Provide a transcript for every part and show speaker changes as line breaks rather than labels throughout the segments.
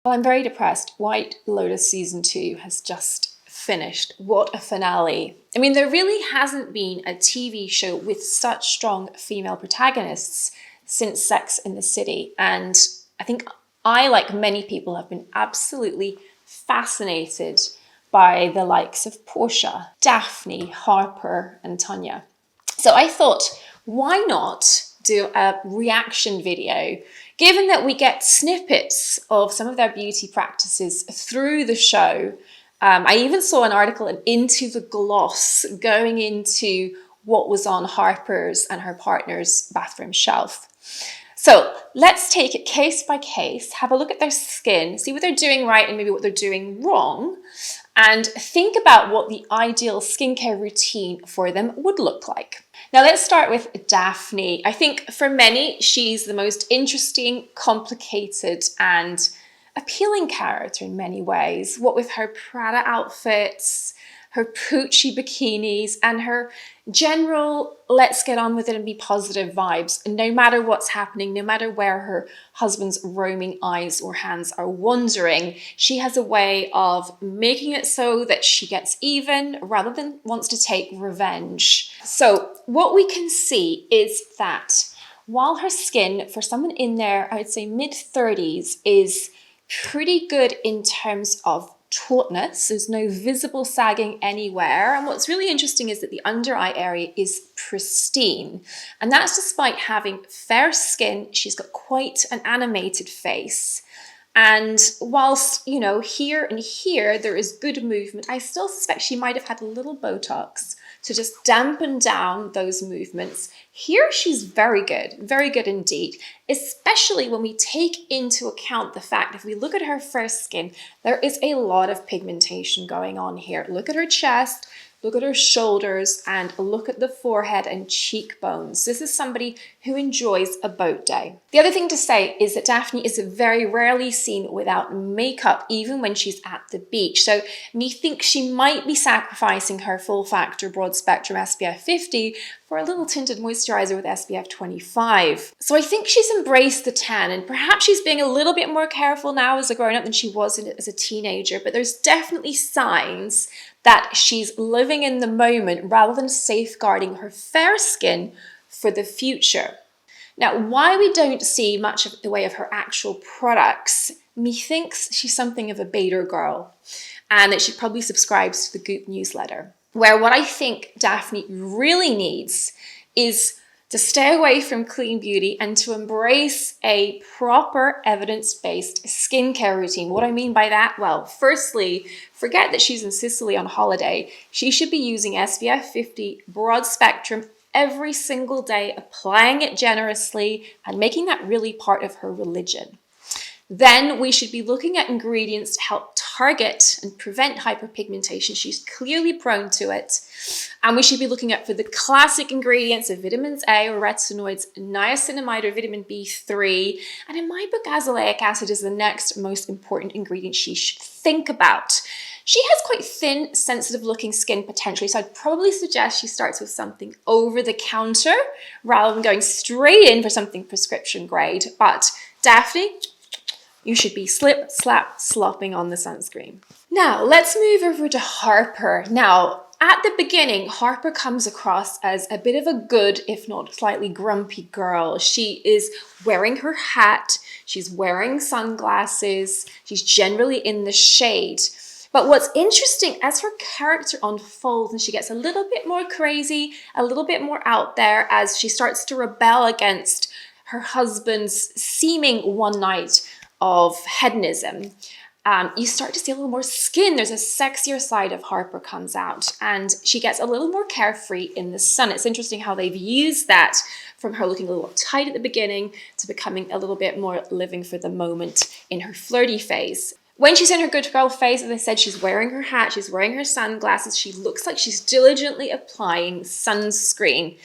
Well, I'm very depressed. White Lotus season 2 has just finished. What a finale. I mean, there really hasn't been a TV show with such strong female protagonists since Sex in the City. And I think I, like many people, have been absolutely fascinated by the likes of Portia, Daphne, Harper, and Tanya. So I thought, why not do a reaction video, given that we get snippets of some of their beauty practices through the show. I even saw an article Into the Gloss going into what was on Harper's and her partner's bathroom shelf. So let's take it case by case, have a look at their skin, see what they're doing right and maybe what they're doing wrong, and think about what the ideal skincare routine for them would look like. Now let's start with Daphne. I think for many, she's the most interesting, complicated, and appealing character in many ways. What with her Prada outfits, her poochy bikinis, and her general let's get on with it and be positive vibes. No matter what's happening, no matter where her husband's roaming eyes or hands are wandering, she has a way of making it so that she gets even rather than wants to take revenge. So what we can see is that while her skin, for someone in their, I would say mid-30s, is pretty good in terms of tautness, there's no visible sagging anywhere. And what's really interesting is that the under eye area is pristine. And that's despite having fair skin. She's got quite an animated face. And whilst, you know, here and here there is good movement, I still suspect she might have had a little Botox to just dampen down those movements. Here she's very good indeed, especially when we take into account the fact, if we look at her fair skin, there is a lot of pigmentation going on here. Look at her chest, look at her shoulders, and look at the forehead and cheekbones. This is somebody who enjoys a boat day. The other thing to say is that Daphne is very rarely seen without makeup, even when she's at the beach. So methinks she might be sacrificing her full factor broad spectrum SPF 50 for a little tinted moisturizer with SPF 25. So I think she's embraced the tan, and perhaps she's being a little bit more careful now as a grown-up than she was as a teenager, but there's definitely signs that she's living in the moment rather than safeguarding her fair skin for the future. Now, why we don't see much of the way of her actual products, methinks she's something of a beta girl, and that she probably subscribes to the Goop newsletter, where what I think Daphne really needs is to stay away from clean beauty and to embrace a proper evidence-based skincare routine. What I mean by that? Well, firstly, forget that she's in Sicily on holiday. She should be using SPF 50 broad spectrum every single day, applying it generously and making that really part of her religion. Then we should be looking at ingredients to help target and prevent hyperpigmentation. She's clearly prone to it. And we should be looking at for the classic ingredients of vitamins A or retinoids, niacinamide or vitamin B3. And in my book, azelaic acid is the next most important ingredient she should think about. She has quite thin, sensitive looking skin potentially, so I'd probably suggest she starts with something over the counter rather than going straight in for something prescription grade. But Daphne, you should be slip, slap, slopping on the sunscreen. Now, let's move over to Harper. Now, at the beginning, Harper comes across as a bit of a good, if not slightly grumpy girl. She is wearing her hat, she's wearing sunglasses, she's generally in the shade. But what's interesting, as her character unfolds and she gets a little bit more crazy, a little bit more out there as she starts to rebel against her husband's seeming one night of hedonism, you start to see a little more skin. There's a sexier side of Harper comes out, and she gets a little more carefree in the sun. It's interesting how they've used that from her looking a little tight at the beginning to becoming a little bit more living for the moment in her flirty phase. When she's in her good girl phase, as I said, she's wearing her hat, she's wearing her sunglasses, she looks like she's diligently applying sunscreen.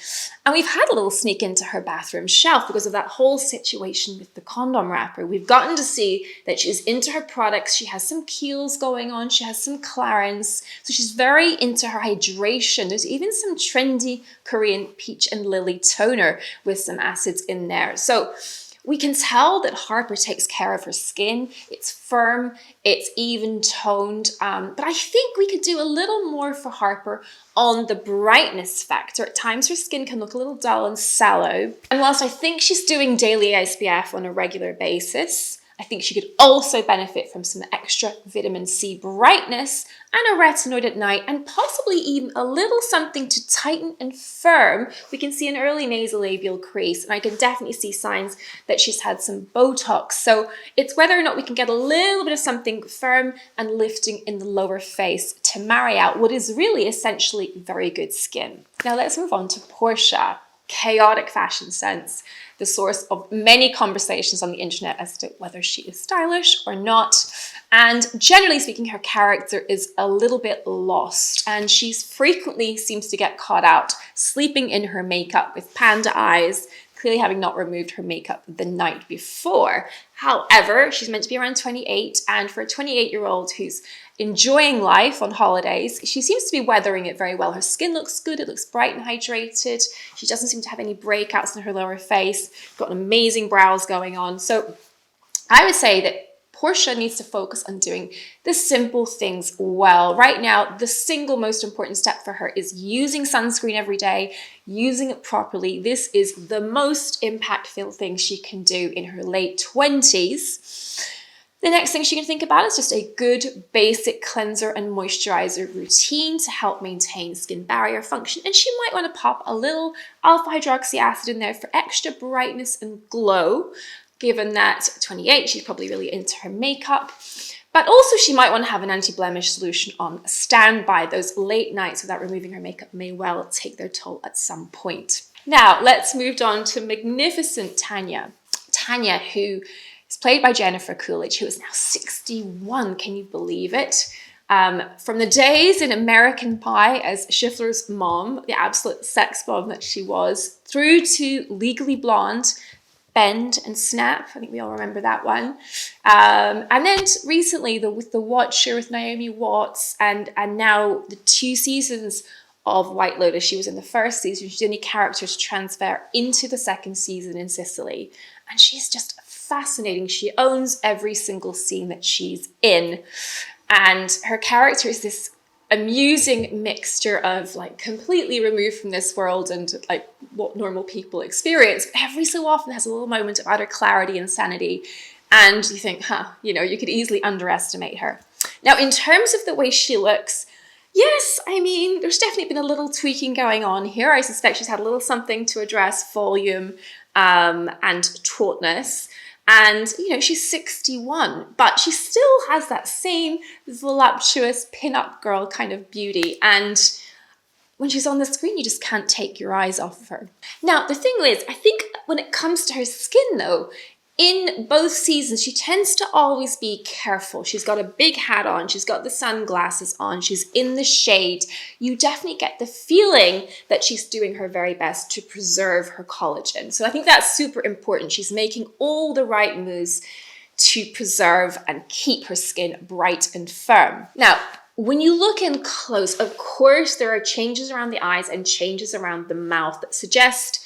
And we've had a little sneak into her bathroom shelf because of that whole situation with the condom wrapper. We've gotten to see that she's into her products, she has some Kiehl's going on, she has some Clarins, so she's very into her hydration. There's even some trendy Korean peach and lily toner with some acids in there. So We can tell that Harper takes care of her skin. It's firm, it's even toned, but I think we could do a little more for Harper on the brightness factor. At times her skin can look a little dull and sallow. And whilst I think she's doing daily SPF on a regular basis, I think she could also benefit from some extra vitamin C brightness and a retinoid at night, and possibly even a little something to tighten and firm. We can see an early nasolabial crease, and I can definitely see signs that she's had some Botox. So it's whether or not we can get a little bit of something firm and lifting in the lower face to marry out what is really essentially very good skin. Now let's move on to Porsha. Chaotic fashion sense, the source of many conversations on the internet as to whether she is stylish or not. And generally speaking, her character is a little bit lost, and she's frequently seems to get caught out sleeping in her makeup with panda eyes, clearly having not removed her makeup the night before. However, she's meant to be around 28, and for a 28-year-old who's enjoying life on holidays, she seems to be weathering it very well. Her skin looks good, it looks bright and hydrated. She doesn't seem to have any breakouts in her lower face, got amazing brows going on. So I would say that Porsha needs to focus on doing the simple things well. Right now, the single most important step for her is using sunscreen every day, using it properly. This is the most impactful thing she can do in her late 20s. The next thing she can think about is just a good basic cleanser and moisturizer routine to help maintain skin barrier function. And she might want to pop a little alpha hydroxy acid in there for extra brightness and glow. Given that 28, she's probably really into her makeup. But also she might want to have an anti-blemish solution on standby. Those late nights without removing her makeup may well take their toll at some point. Now, let's move on to magnificent Tanya. Tanya, who is played by Jennifer Coolidge, who is now 61. Can you believe it? From the days in American Pie as Schiffler's mom, the absolute sex bomb that she was, through to Legally Blonde, Bend and Snap. I think we all remember that one. And then recently with The Watcher with Naomi Watts, and now the 2 seasons of White Lotus. She was in the first season. She's the only character to transfer into the second season in Sicily. And she's just fascinating. She owns every single scene that she's in. And her character is this amusing mixture of like completely removed from this world and like what normal people experience. Every so often has a little moment of utter clarity and sanity, and you think, you could easily underestimate her. Now, in terms of the way she looks, yes, I mean, there's definitely been a little tweaking going on here. I suspect she's had a little something to address volume and tautness. And, she's 61, but she still has that same voluptuous pin-up girl kind of beauty. And when she's on the screen, you just can't take your eyes off of her. Now, the thing is, I think when it comes to her skin, though, in both seasons, she tends to always be careful. She's got a big hat on. She's got the sunglasses on. She's in the shade. You definitely get the feeling that she's doing her very best to preserve her collagen. So I think that's super important. She's making all the right moves to preserve and keep her skin bright and firm. Now, when you look in close, of course, there are changes around the eyes and changes around the mouth that suggest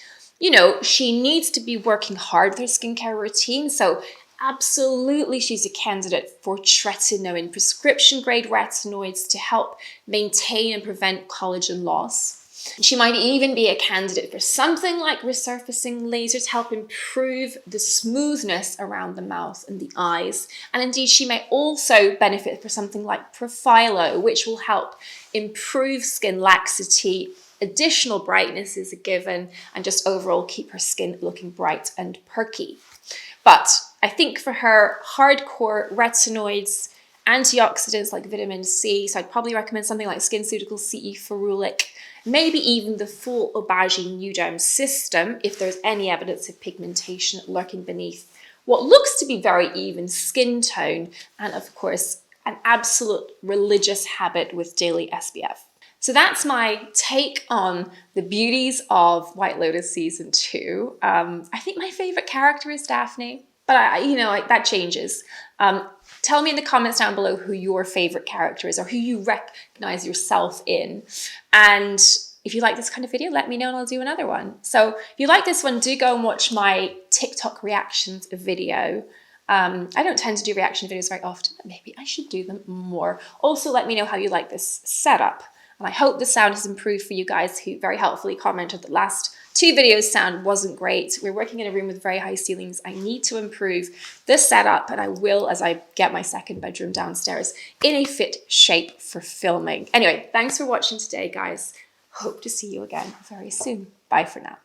she needs to be working hard with her skincare routine. So absolutely, she's a candidate for tretinoin, prescription grade retinoids to help maintain and prevent collagen loss. She might even be a candidate for something like resurfacing laser to help improve the smoothness around the mouth and the eyes. And indeed, she may also benefit for something like Profilo, which will help improve skin laxity. Additional brightness is a given, and just overall keep her skin looking bright and perky. But I think for her, hardcore retinoids, antioxidants like vitamin C, so I'd probably recommend something like SkinCeuticals CE Ferulic, maybe even the full Obagi Nuderm system if there's any evidence of pigmentation lurking beneath what looks to be very even skin tone, and of course, an absolute religious habit with daily SPF. So that's my take on the beauties of White Lotus season 2. I think my favorite character is Daphne, but that changes. Tell me in the comments down below who your favorite character is or who you recognize yourself in. And if you like this kind of video, let me know and I'll do another one. So if you like this one, do go and watch my TikTok reactions video. I don't tend to do reaction videos very often, but maybe I should do them more. Also, let me know how you like this setup. And I hope the sound has improved for you guys who very helpfully commented that last 2 videos sound wasn't great. We're working in a room with very high ceilings. I need to improve this setup, and I will as I get my second bedroom downstairs in a fit shape for filming. Anyway, thanks for watching today, guys. Hope to see you again very soon. Bye for now.